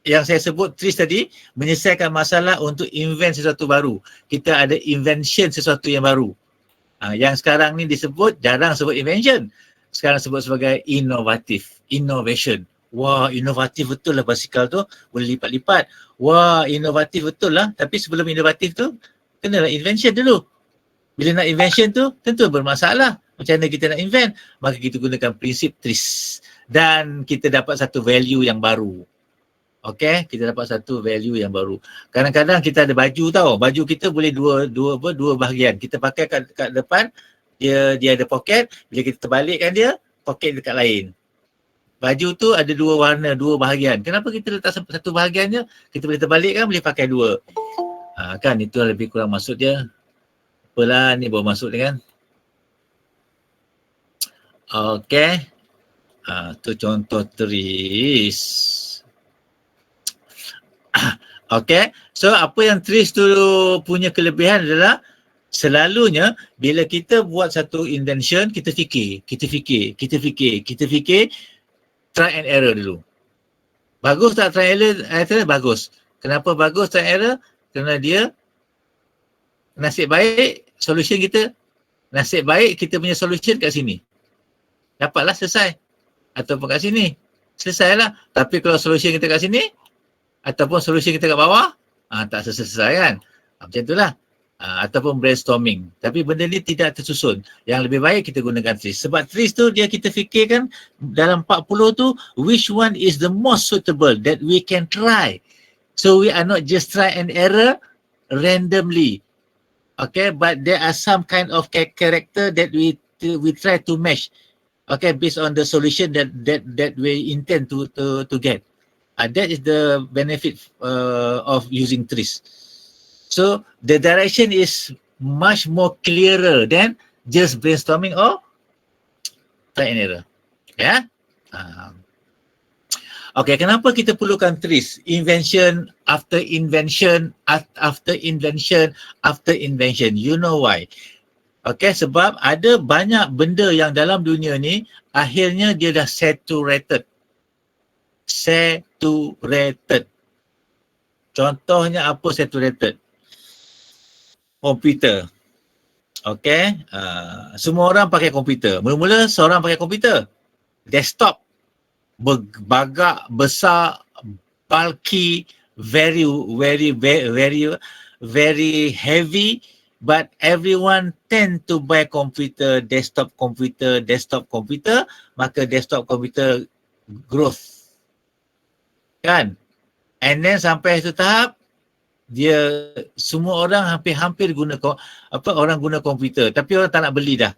yang saya sebut TRIS tadi, menyelesaikan masalah untuk invent sesuatu baru. Kita ada invention sesuatu yang baru. Yang sekarang ni disebut, jarang sebut invention. Sekarang sebut sebagai inovatif, innovation. Wah, inovatif betul lah basikal tu, boleh lipat-lipat. Wah, inovatif betul lah. Tapi sebelum inovatif tu, kenalah invention dulu. Bila nak invention tu, tentu bermasalah. Macam mana kita nak invent? Maka kita gunakan prinsip TRIS. Dan kita dapat satu value yang baru. Okay, kita dapat satu value yang baru. Kadang-kadang kita ada baju tau. Baju kita boleh dua bahagian. Kita pakai kat depan, dia ada poket. Bila kita terbalikkan dia, poket dekat lain. Baju tu ada dua warna, dua bahagian. Kenapa kita letak satu bahagiannya? Kita boleh terbalikkan, boleh pakai dua. Kan itu lebih kurang maksud dia. Apalah ni baru masuk ni kan. Okay. Tu contoh TRIS. Okay, so apa yang TRIS tu punya kelebihan adalah selalunya bila kita buat satu invention, kita fikir, try and error dulu. Bagus tak try and error? Bagus. Kenapa bagus try and error? Kerana dia nasib baik solution kita, nasib baik kita punya solution kat sini. Dapatlah selesai. Ataupun kat sini. Selesailah. Tapi kalau solution kita kat sini, ataupun solution kita kat bawah, tak selesai kan. Macam itulah. Ataupun brainstorming. Tapi benda ni tidak tersusun. Yang lebih baik kita gunakan TRIS. Sebab TRIS tu dia kita fikirkan dalam 40 tu, which one is the most suitable that we can try. So we are not just try and error randomly. Okay, but there are some kind of character that we try to match. Okay, based on the solution that we intend to get. That is the benefit of using TRIS. So the direction is much more clearer than just brainstorming or try and error. Yeah. Okay, kenapa kita perlukan TRIS? Invention after invention after invention after invention. You know why? Okay, sebab ada banyak benda yang dalam dunia ni akhirnya dia dah saturated. Contohnya apa saturated? Komputer. Okay. Semua orang pakai komputer. Mula-mula seorang pakai komputer. Desktop. Bagak, besar, bulky, very heavy. But everyone tend to buy desktop computer. Maka desktop computer growth. Kan? And then sampai satu tahap dia semua orang hampir guna orang guna komputer, tapi orang tak nak beli dah.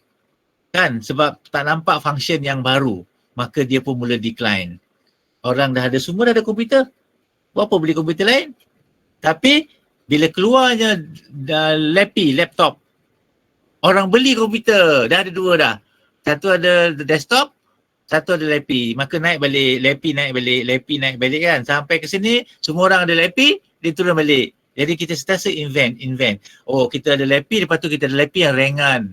Kan? Sebab tak nampak function yang baru. Maka dia pun mula decline. Orang dah ada komputer. Buat apa beli komputer lain? Tapi bila keluarnya laptop, orang beli komputer. Dah ada dua dah. Satu ada desktop, satu ada lapi. Maka naik balik, lapi naik balik kan. Sampai ke sini, semua orang ada lapi, dia turun balik. Jadi kita sentiasa invent. Oh, kita ada lapi, lepas tu kita ada lapi yang ringan.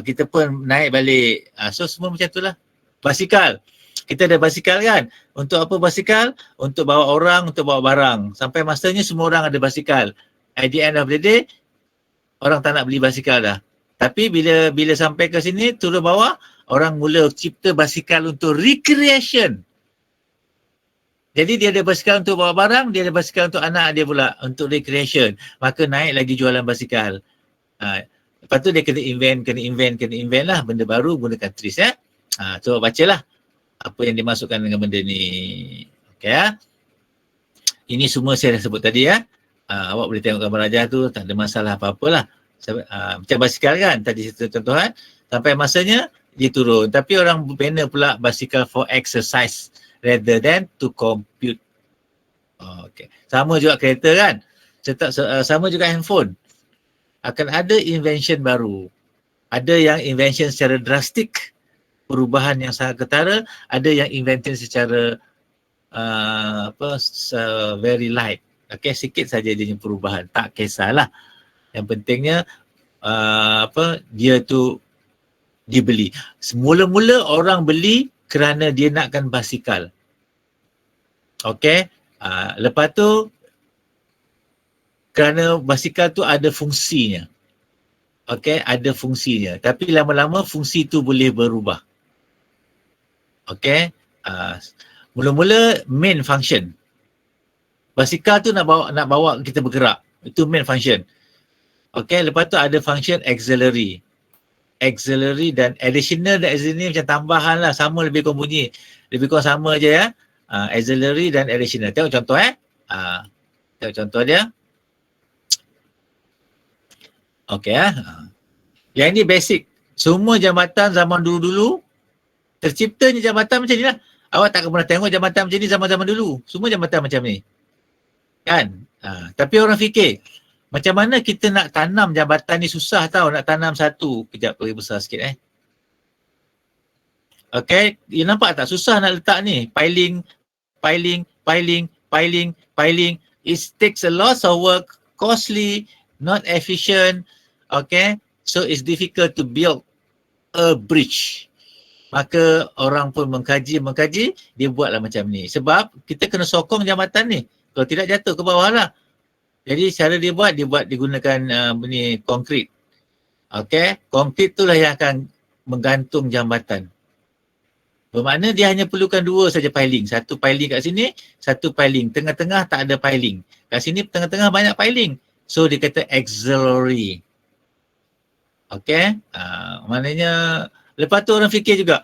Kita pun naik balik. So semua macam itulah. Basikal. Kita ada basikal kan. Untuk apa basikal? Untuk bawa orang, untuk bawa barang. Sampai masanya semua orang ada basikal. At the end of the day, orang tak nak beli basikal dah. Tapi bila sampai ke sini, turun bawah, orang mula cipta basikal untuk recreation. Jadi dia ada basikal untuk bawa barang, dia ada basikal untuk anak dia pula, untuk recreation. Maka naik lagi jualan basikal. Lepas tu dia kena invent lah benda baru gunakan TRIS ya. Coba bacalah apa yang dimasukkan dengan benda ni. Okay ya. Ini semua saya dah sebut tadi ya. Awak boleh tengok gambar rajah tu, tak ada masalah apa-apalah. Macam basikal kan, tadi saya contohan. Sampai masanya dia turun. Tapi orang bina pula basikal for exercise rather than to compute. Okay. Sama juga kereta kan. Sama juga handphone. Akan ada invention baru. Ada yang invention secara drastik, perubahan yang sangat ketara. Ada yang invention secara very light. Okay, sikit saja dia punya perubahan. Tak kisahlah. Yang pentingnya dia tu dibeli. Semula-mula orang beli kerana dia nakkan basikal. Okay. Lepas tu kerana basikal tu ada fungsinya. Okey, ada fungsinya. Tapi lama-lama fungsi tu boleh berubah. Okey. Mula-mula main function. Basikal tu nak bawa kita bergerak. Itu main function. Okey, lepas tu ada function auxiliary. Auxiliary dan additional dan auxiliary macam tambahan lah. Sama lebih kurang bunyi. Lebih kurang sama je ya. Auxiliary dan additional. Tengok contoh tengok contoh dia. Okey Yang ini basic. Semua jambatan zaman dulu-dulu terciptanya jambatan macam ni lah. Awak tak pernah tengok jambatan macam ni zaman-zaman dulu. Semua jambatan macam ni. Kan? Tapi orang fikir, macam mana kita nak tanam jambatan ni susah tau. Nak tanam satu. Kejap bagi besar sikit Okay. You nampak tak susah nak letak ni. Piling. It takes a lot of work. Costly. Not efficient. Okay. So it's difficult to build a bridge. Maka orang pun mengkaji, dia buatlah macam ni. Sebab kita kena sokong jambatan ni. Kalau tidak jatuh ke bawah lah. Jadi cara dia gunakan konkrit. Okay. Konkrit tu lah yang akan menggantung jambatan. Bermakna dia hanya perlukan dua saja piling. Satu piling kat sini, satu piling. Tengah-tengah tak ada piling. Kat sini tengah-tengah banyak piling. So dia kata auxiliary. Okay. Maknanya lepas tu orang fikir juga,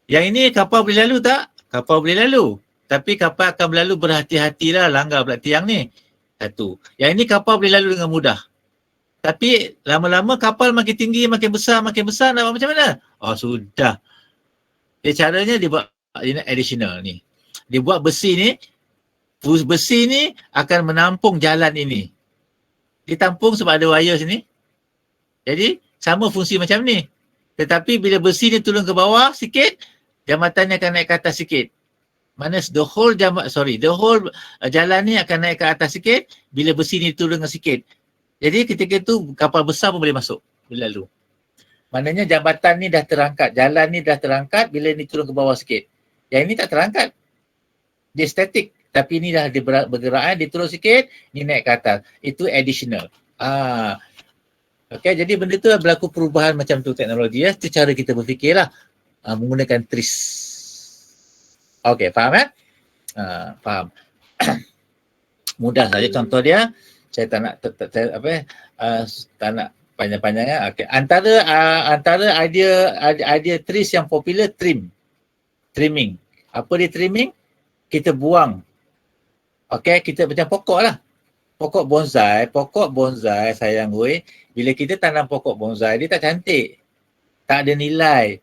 yang ini kapal boleh lalu tak? Kapal boleh lalu. Tapi kapal akan berlalu berhati-hatilah, langgar pula tiang ni. Satu. Yang ini kapal boleh lalu dengan mudah. Tapi lama-lama kapal makin tinggi, makin besar, nak buat macam mana? Oh sudah. Dia caranya dia buat additional ni. Dia buat besi ni akan menampung jalan ini. Ditampung sebab ada wire sini. Jadi sama fungsi macam ni. Tetapi bila besi ni turun ke bawah sikit, jambatannya akan naik ke atas sikit. Mana the whole jalan ni akan naik ke atas sikit bila besi ni turun sikit. Jadi ketika tu kapal besar pun boleh masuk, boleh lalu. Maknanya jambatan ni dah terangkat, jalan ni dah terangkat bila ni turun ke bawah sikit. Yang ini tak terangkat. Dia statik. Tapi ni dah dia bergerak, dia turun sikit, ni naik ke atas. Itu additional. Okay, jadi benda tu berlaku perubahan macam tu teknologi ya. Itu cara kita berfikir lah. Menggunakan tris. Okay, faham faham. Mudah saja contoh dia. Saya tak nak tak nak panjang-panjang. Okay. Antara idea tris yang popular, trimming. Apa dia trimming? Kita buang. Okay, kita macam pokok lah. Pokok bonsai sayang gue. Bila kita tanam pokok bonsai, dia tak cantik. Tak ada nilai.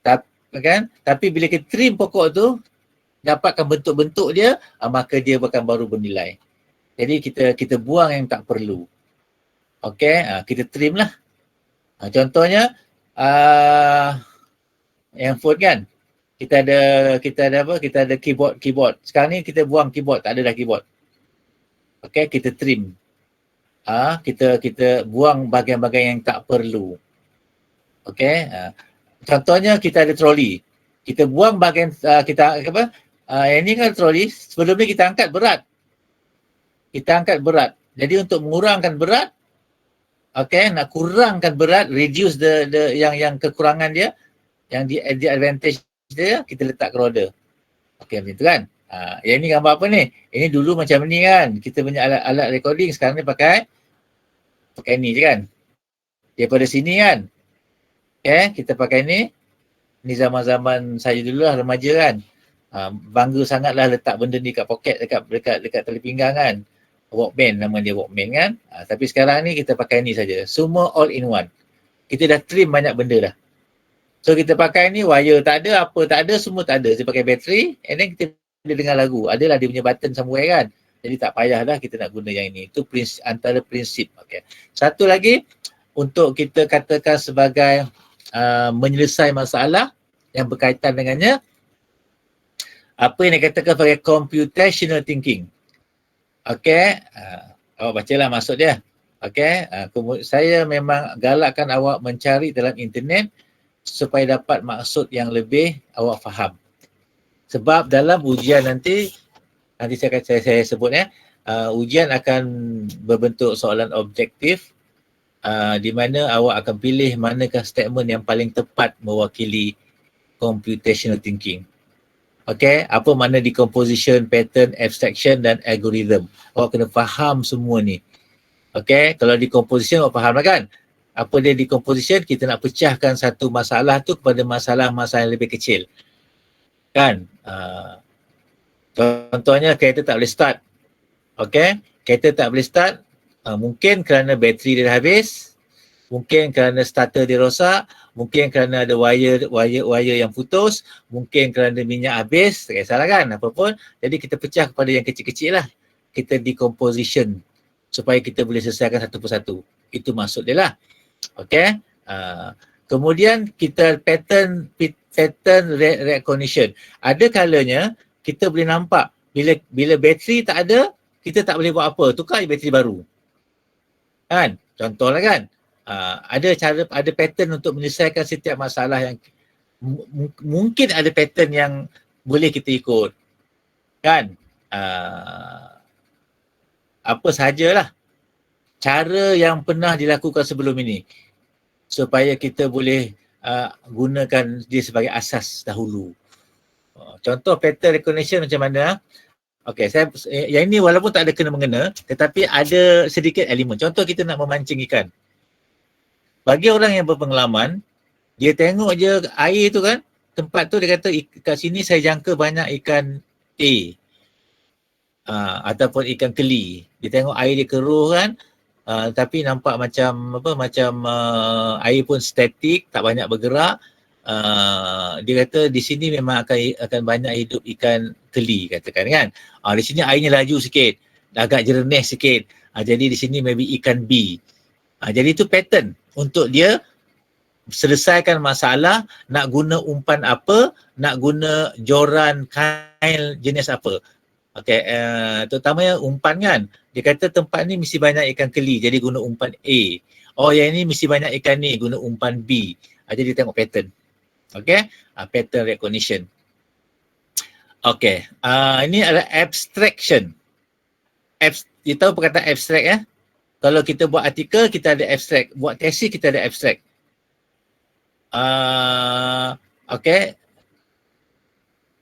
Tapi bila kita trim pokok tu, dapatkan bentuk-bentuk dia, maka dia akan baru bernilai. Jadi kita buang yang tak perlu. Okay, kita trim lah. Contohnya, handphone kan. Kita ada keyboard. Sekarang ni kita buang keyboard, tak ada dah keyboard. Okay, kita trim. Kita buang bahagian-bahagian yang tak perlu. Okay. Contohnya kita ada troli. Kita buang bahagian ini kan troli. Sebelum ni kita angkat berat. Jadi untuk mengurangkan berat, nak kurangkan berat, reduce yang kekurangan dia, yang di advantage dia, kita letak ke roda. Okay, macam tu kan. Yang ni gambar apa ni? Ini dulu macam ni kan. Kita punya alat recording, sekarang ni pakai ni je kan. Daripada sini kan. Okay, kita pakai ni. Ni zaman-zaman saya dulu lah, remaja kan. Bangga sangatlah letak benda ni kat poket, dekat tali pinggang kan. Walkman, nama dia Walkman kan. Tapi sekarang ni kita pakai ni saja. Semua all in one. Kita dah trim banyak benda dah. So kita pakai ni, wire tak ada, apa tak ada, semua tak ada. Kita pakai bateri, and then kita boleh dengar lagu. Adalah dia punya button somewhere kan. Jadi tak payah dah kita nak guna yang ini. Itu antara prinsip. Okay. Satu lagi, untuk kita katakan sebagai menyelesaikan masalah yang berkaitan dengannya, apa yang dikatakan sebagai computational thinking. Okay. Awak bacalah maksud dia. Okay. Saya memang galakkan awak mencari dalam internet supaya dapat maksud yang lebih awak faham. Sebab dalam ujian nanti Nanti saya sebut ujian akan berbentuk soalan objektif di mana awak akan pilih manakah statement yang paling tepat mewakili computational thinking. Okay, apa makna decomposition, pattern, abstraction dan algorithm. Awak kena faham semua ni. Okay, kalau decomposition awak faham lah kan? Apa dia decomposition? Kita nak pecahkan satu masalah tu kepada masalah-masalah yang lebih kecil. Kan? Contohnya kereta tak boleh start. Okay, kereta tak boleh start mungkin kerana bateri dia dah habis, mungkin kerana starter dia rosak, mungkin kerana ada wire yang putus, mungkin kerana minyak habis, tak kisahlah kan, apa pun. Jadi kita pecah kepada yang kecil-kecil lah. Kita decomposition supaya kita boleh selesaikan satu persatu. Itu maksud dia lah. Okay. Kemudian kita pattern recognition. Ada kalanya kita boleh nampak bila bateri tak ada, kita tak boleh buat apa. Tukar je bateri baru. Kan? Contohlah kan. Ada pattern untuk menyelesaikan setiap masalah yang mungkin ada pattern yang boleh kita ikut. Kan? Apa sahajalah cara yang pernah dilakukan sebelum ini supaya kita boleh gunakan dia sebagai asas dahulu. Contoh pattern recognition macam mana? Okey, yang ini walaupun tak ada kena-mengena tetapi ada sedikit elemen. Contoh kita nak memancing ikan. Bagi orang yang berpengalaman, dia tengok je air tu kan, tempat tu dia kata kat sini saya jangka banyak ikan A. Ataupun ikan keli. Dia tengok air dia keruh kan, tapi nampak macam air pun statik, tak banyak bergerak. Dia kata di sini memang akan banyak hidup ikan keli katakan kan. Di sini airnya laju sikit, agak jernih sikit. Jadi di sini maybe ikan B. Jadi itu pattern untuk dia selesaikan masalah, nak guna umpan apa, nak guna joran kail jenis apa. Okey, terutamanya umpan kan. Dia kata tempat ni mesti banyak ikan keli, jadi guna umpan A. Oh, yang ni mesti banyak ikan ni, guna umpan B. Jadi dia tengok pattern. Okey, pattern recognition. Okey, ini adalah abstraction. Kita tahu perkataan abstract ya? Kalau kita buat artikel, kita ada abstract. Buat tesis, kita ada abstract. Okay.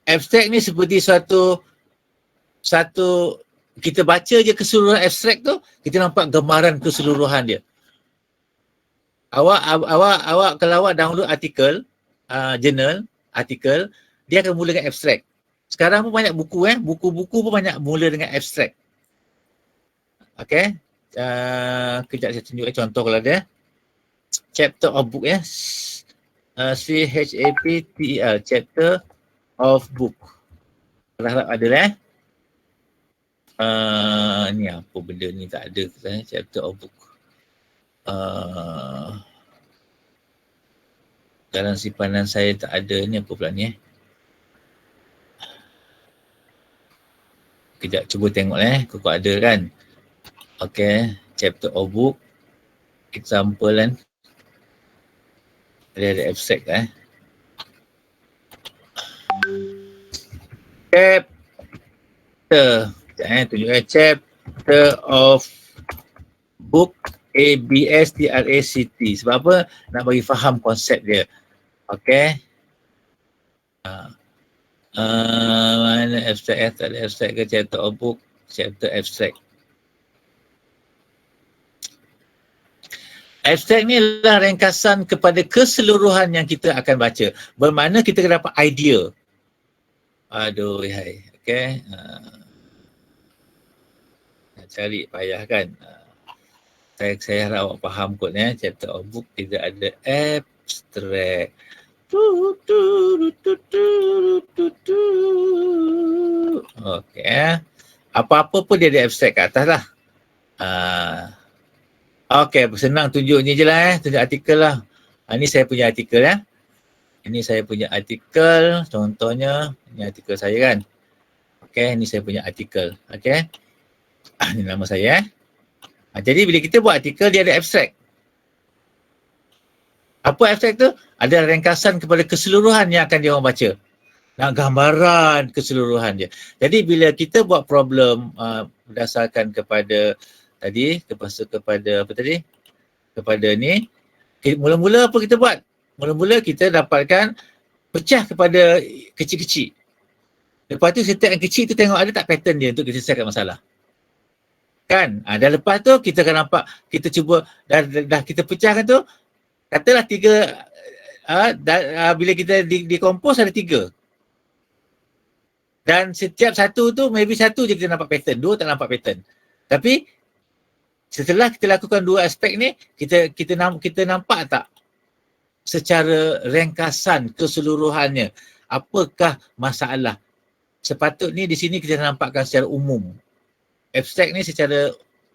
Abstract ni seperti satu kita baca je keseluruhan abstract tu, kita nampak gambaran keseluruhan dia. Awak kalau awak download artikel, journal, artikel, dia akan mula dengan abstract. Sekarang pun banyak buku buku-buku pun banyak mula dengan abstract. Okay. Kejap saya tunjuk contoh kalau ada. Chapter of book CHAPTER, chapter of book. Harap ada ni apa benda ni tak ada chapter of book. Dalam simpanan saya tak ada ni, apa pula ni Kejap cuba tengok kau ada kan. Okay, chapter of book, example kan. Ada abstract Chapter, tunjuk chapter of book ABSTRACT. Sebab apa? Nak bagi faham konsep dia. Okay. Mana abstract tak ada abstract ke chapter of book, chapter abstract. Abstract ni adalah ringkasan kepada keseluruhan yang kita akan baca. Bermakna kita akan dapat idea. Aduh, hai. Okay. Nak cari payah kan. Saya harap awak faham kot chapter of book tidak ada abstract. Okay. Apa-apa pun dia ada abstract kat atas lah. Okay, senang tunjuk ni je lah tunjuk artikel lah. Ni saya punya artikel Ini saya punya artikel, contohnya ini artikel saya kan. Okay, ni saya punya artikel. Okay. Ni nama saya jadi bila kita buat artikel dia ada abstract. Apa abstract tu? Ada ringkasan kepada keseluruhan yang akan dia orang baca. nak gambaran keseluruhan dia. Jadi bila kita buat problem berdasarkan kepada tadi, kepada apa tadi? Kepada ni, mula-mula apa kita buat? Mula-mula kita dapatkan pecah kepada kecil-kecil. Lepas tu setiap yang kecil tu tengok ada tak pattern dia untuk kita selesaikan masalah. Kan? Dan lepas tu kita akan nampak, kita cuba, dah kita pecahkan tu, katalah 3, bila kita decompose ada 3. Dan setiap satu tu maybe satu je kita nampak pattern, 2 tak nampak pattern. Tapi setelah kita lakukan 2 aspek ni, kita nampak tak secara ringkasan keseluruhannya apakah masalah. Sepatutnya di sini kita nampakkan secara umum. Abstrak ni secara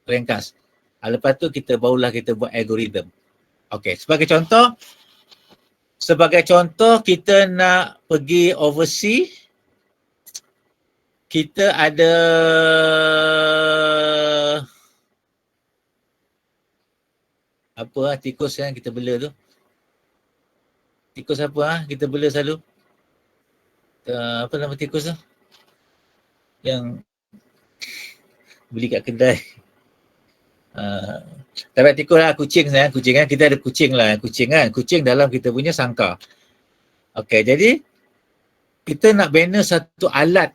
ringkas. Lepas tu barulah kita buat algoritma. Okey, sebagai contoh kita nak pergi overseas. Kita ada tikus kan kita bela tu. Tikus apa kita bela selalu? Apa nama tikus tu? Yang beli kat kedai. Tak tikus lah, kucing kan. Kita ada kucing kan. Kucing dalam kita punya sangkar. Okey, jadi kita nak bina satu alat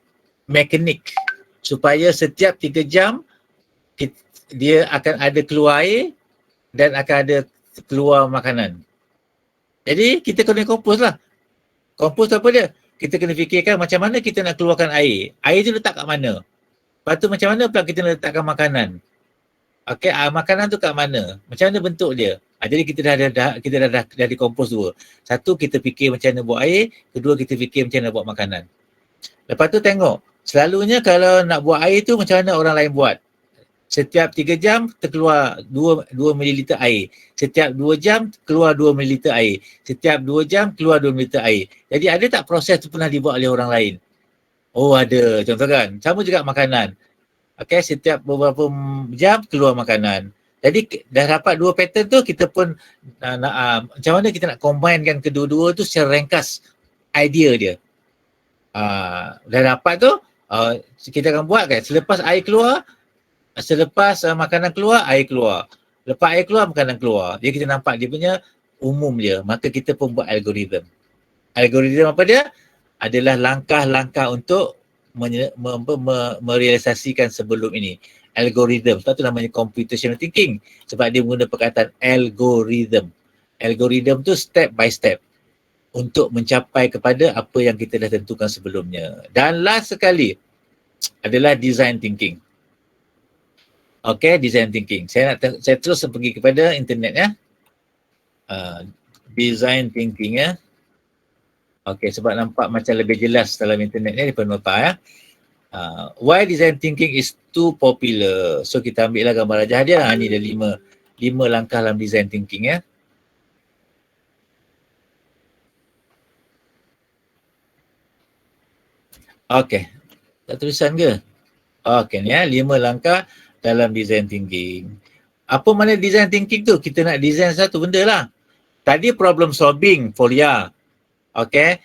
mekanik supaya setiap 3 jam dia akan ada keluar air dan akan ada keluar makanan. Jadi kita kena kompos lah. Kompos tu apa dia? Kita kena fikirkan macam mana kita nak keluarkan air. Air tu letak kat mana? Lepas tu macam mana pula kita nak letakkan makanan? Okey, makanan tu kat mana? Macam mana bentuk dia? Jadi kita dah dikompos 2. Satu, kita fikir macam mana buat air. Kedua, kita fikir macam mana buat makanan. Lepas tu tengok, selalunya kalau nak buat air tu macam mana orang lain buat. Setiap 3 jam terkeluar 2 ml air. Setiap 2 jam keluar 2 ml air. Setiap 2 jam keluar 2 ml air. Jadi ada tak proses tu pernah dibuat oleh orang lain? Oh ada, contoh kan. Sama juga makanan. Okay, setiap beberapa jam keluar makanan. Jadi dah dapat 2 pattern tu, kita pun macam mana kita nak combinekan kedua-dua tu secara ringkas idea dia. Dah dapat tu, kita akan buat kan. Selepas air keluar, selepas makanan keluar, air keluar. Lepas air keluar, makanan keluar. Jadi kita nampak dia punya umum dia. Maka kita pun buat algoritma. Algoritma apa dia? Adalah langkah-langkah untuk merealisasikan sebelum ini. Algoritma. Sebab tu namanya computational thinking. Sebab dia guna perkataan algoritma. Algoritma tu step by step untuk mencapai kepada apa yang kita dah tentukan sebelumnya. Dan last sekali adalah design thinking. Okay, design thinking. Saya terus pergi kepada internet ya. Design thinking ya. Okay, sebab nampak macam lebih jelas dalam internet ni daripada nota ya. Why design thinking is too popular. So kita ambil lah gambar rajah dia. Ni ada 5 langkah dalam design thinking ya. Okay. Tak tulisan ke? Okay ni ya. 5 langkah dalam design thinking. Apa makna design thinking tu? Kita nak design satu benda lah. Tadi problem solving, Folia. Okay.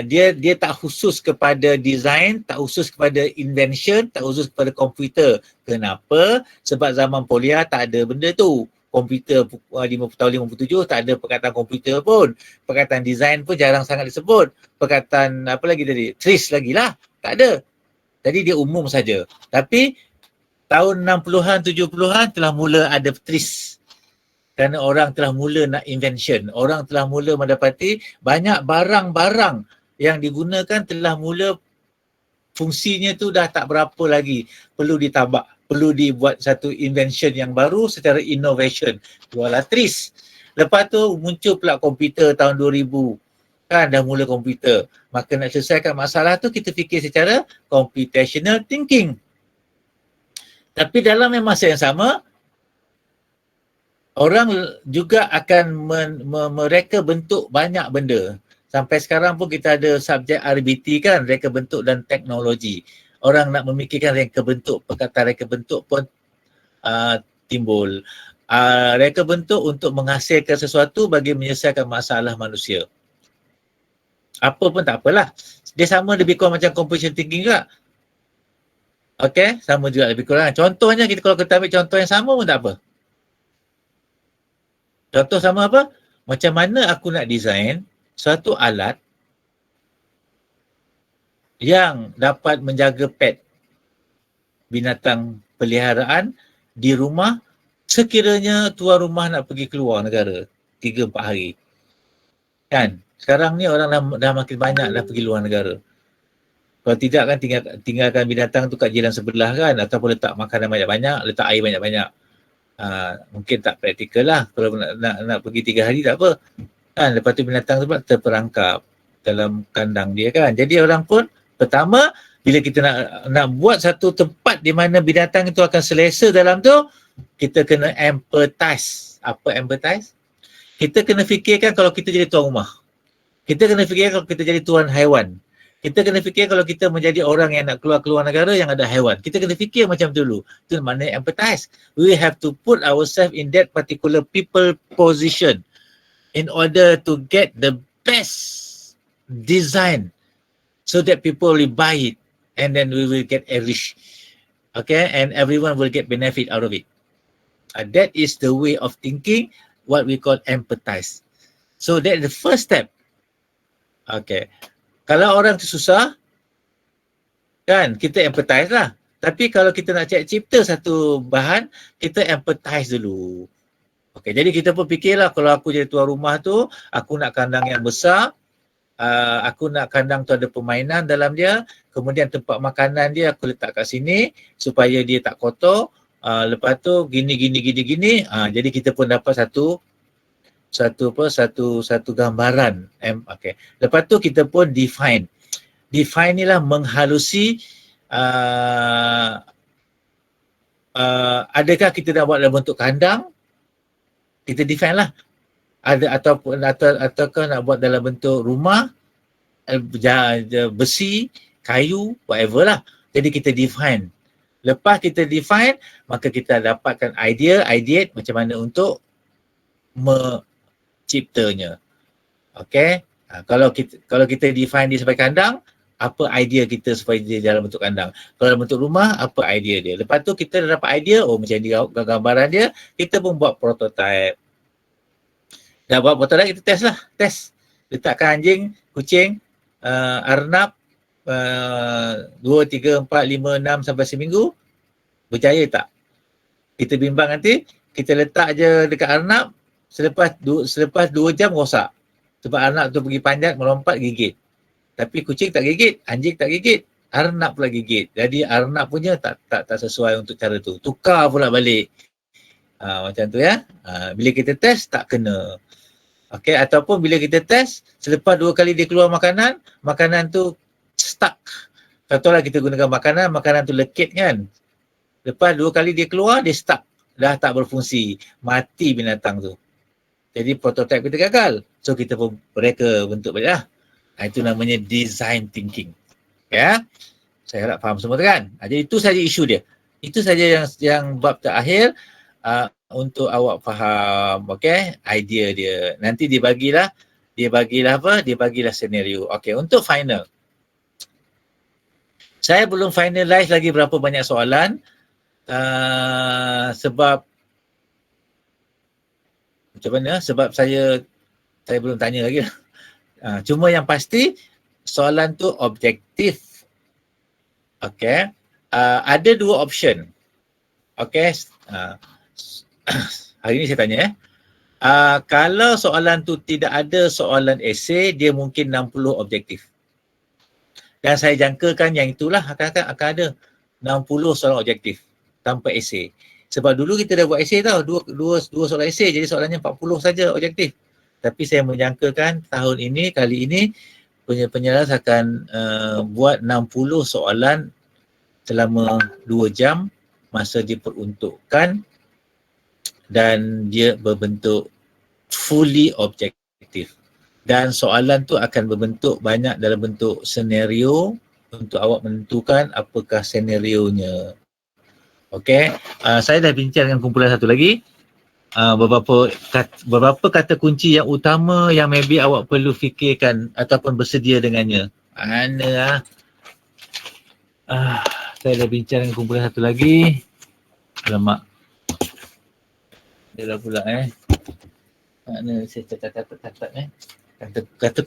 Dia tak khusus kepada design, tak khusus kepada invention, tak khusus kepada komputer. Kenapa? Sebab zaman Folia tak ada benda tu. Komputer tahun 57 tak ada perkataan komputer pun. Perkataan design pun jarang sangat disebut. Perkataan apa lagi tadi? TRIS lagi lah. Tak ada. Jadi dia umum saja. Tapi tahun 60-an, 70-an telah mula ada TRIS. Kerana orang telah mula nak invention. Orang telah mula mendapati banyak barang-barang yang digunakan telah mula fungsinya tu dah tak berapa lagi. Perlu ditambah. Perlu dibuat satu invention yang baru secara innovation. Jualah TRIS. Lepas tu muncul pula komputer tahun 2000. Kan dah mula komputer. Maka nak selesaikan masalah tu kita fikir secara computational thinking. Tapi dalam masa yang sama, orang juga akan mereka bentuk banyak benda. Sampai sekarang pun kita ada subjek RBT kan, reka bentuk dan teknologi. Orang nak memikirkan reka bentuk, perkataan reka bentuk pun timbul. Reka bentuk untuk menghasilkan sesuatu bagi menyelesaikan masalah manusia. Apa pun tak apalah. Dia sama lebih kurang macam composition thinking juga. Okay, sama juga lebih kurang. Contohnya kita kalau kita ambil contoh yang sama pun tak apa. Contoh sama apa? Macam mana aku nak design satu alat yang dapat menjaga pet binatang peliharaan di rumah sekiranya tuan rumah nak pergi keluar negara 3-4 hari. Kan? Sekarang ni orang dah makin banyak dah pergi luar negara. Kalau tidak kan tinggalkan binatang tu kat jiran sebelah kan, ataupun letak makanan banyak-banyak, letak air banyak-banyak. Mungkin tak praktikal lah kalau nak pergi 3 hari tak apa. Kan? Lepas tu binatang tu pula terperangkap dalam kandang dia kan. Jadi orang pun pertama bila kita nak buat satu tempat di mana binatang itu akan selesa dalam tu, kita kena empathize. Apa empathize? Kita kena fikirkan kalau kita jadi tuan rumah. Kita kena fikirkan kalau kita jadi tuan haiwan. Kita kena fikir kalau kita menjadi orang yang nak keluar negara yang ada haiwan. Kita kena fikir macam tu dulu. Itu maknanya empathize. We have to put ourselves in that particular people position in order to get the best design so that people will buy it and then we will get rich. Okay, and everyone will get benefit out of it. That is the way of thinking, what we call empathize. So that's the first step. Okay. Kalau orang tu susah, kan, kita empathize lah. Tapi kalau kita nak cipta satu bahan, kita empathize dulu. Okay, jadi kita pun fikirlah kalau aku jadi tuan rumah tu, aku nak kandang yang besar, aku nak kandang tu ada permainan dalam dia, kemudian tempat makanan dia aku letak kat sini supaya dia tak kotor, lepas tu gini. Jadi kita pun dapat satu gambaran. Okay. Lepas tu kita pun define ni lah menghalusi adakah kita nak buat dalam bentuk kandang, kita define lah. Ataukah nak buat dalam bentuk rumah, besi, kayu, whatever lah. Jadi kita define. Lepas kita define, maka kita dapatkan idea macam mana untuk menciptanya. Okay. Kalau kita define dia sebagai kandang, apa idea kita supaya dia dalam bentuk kandang. Kalau dalam bentuk rumah, apa idea dia. Lepas tu kita dah dapat idea, macam ni gambaran dia, kita pun buat prototype. Dah buat prototype, kita test lah. Test. Letakkan anjing, kucing, arnab, 2, 3, 4, 5, 6 sampai seminggu. Berjaya tak? Kita bimbang nanti, kita letak je dekat arnab, selepas 2 jam rosak. Sebab arnab tu pergi panjat, melompat, gigit. Tapi kucing tak gigit, anjing tak gigit, arnab pula gigit. Jadi arnab punya tak sesuai untuk cara tu. Tukar pula balik. Macam tu ya. Bila kita test, tak kena. Okay, ataupun bila kita test, selepas 2 kali dia keluar makanan tu stuck. Contohlah kita gunakan makanan tu lekit kan. Lepas 2 kali dia keluar, dia stuck. Dah tak berfungsi. Mati binatang tu. Jadi prototype kita gagal. So kita pun mereka bentuk balik lah. Itu namanya design thinking. Ya. Saya harap faham semua kan. Jadi itu saja isu dia. Itu saja yang bab terakhir untuk awak faham, okey, idea dia. Nanti dia bagilah apa? Dia bagilah senario. Okey, untuk final. Saya belum finalize lagi berapa banyak soalan sebab macam mana? Sebab saya belum tanya lagi. Cuma yang pasti soalan tu objektif. Okay. Ada 2 option. Okay. Hari ni saya tanya kalau soalan tu tidak ada soalan esei, dia mungkin 60 objektif. Dan saya jangkakan yang itulah akan ada 60 soalan objektif tanpa esei. Sebab dulu kita dah buat esei tau, dua soalan esei, jadi soalannya 40 saja objektif. Tapi saya menjangkakan kali ini penyelas akan buat 60 soalan selama 2 jam masa diperuntukkan dan dia berbentuk fully objektif. Dan soalan tu akan berbentuk banyak dalam bentuk senario untuk awak menentukan apakah senarionya. Okey, saya dah bincang dengan kumpulan satu lagi. beberapa kata kunci yang utama yang maybe awak perlu fikirkan ataupun bersedia dengannya. Mana saya dah bincang dengan kumpulan satu lagi. Alamak. Dia dah pula Mana saya catat kata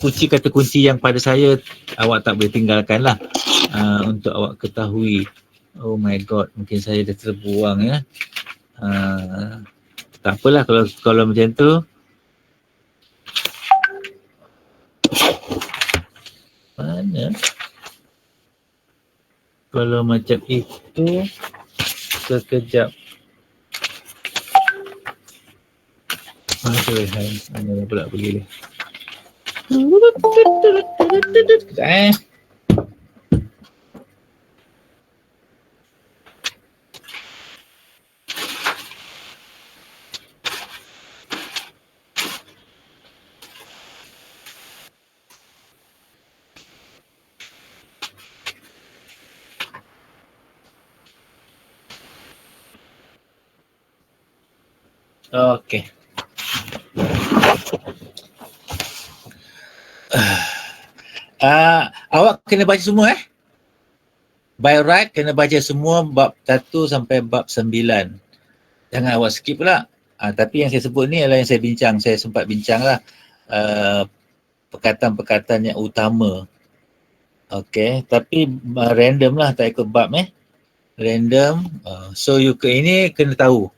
kunci yang pada saya awak tak boleh tinggalkan lah untuk awak ketahui. Oh my god, mungkin saya dah terbuang ya. Tak apalah kalau macam tu. Mana? Kalau macam itu, sekejap. Mana pula pergi ni? Sekejap Okay. Awak kena baca semua by right kena baca semua bab 1 sampai bab 9. Jangan awak skip pula. Tapi yang saya sebut ni adalah yang saya sempat bincang lah. Perkataan-perkataan yang utama. Okay, tapi random lah, tak ikut bab Random. So ini kena tahu.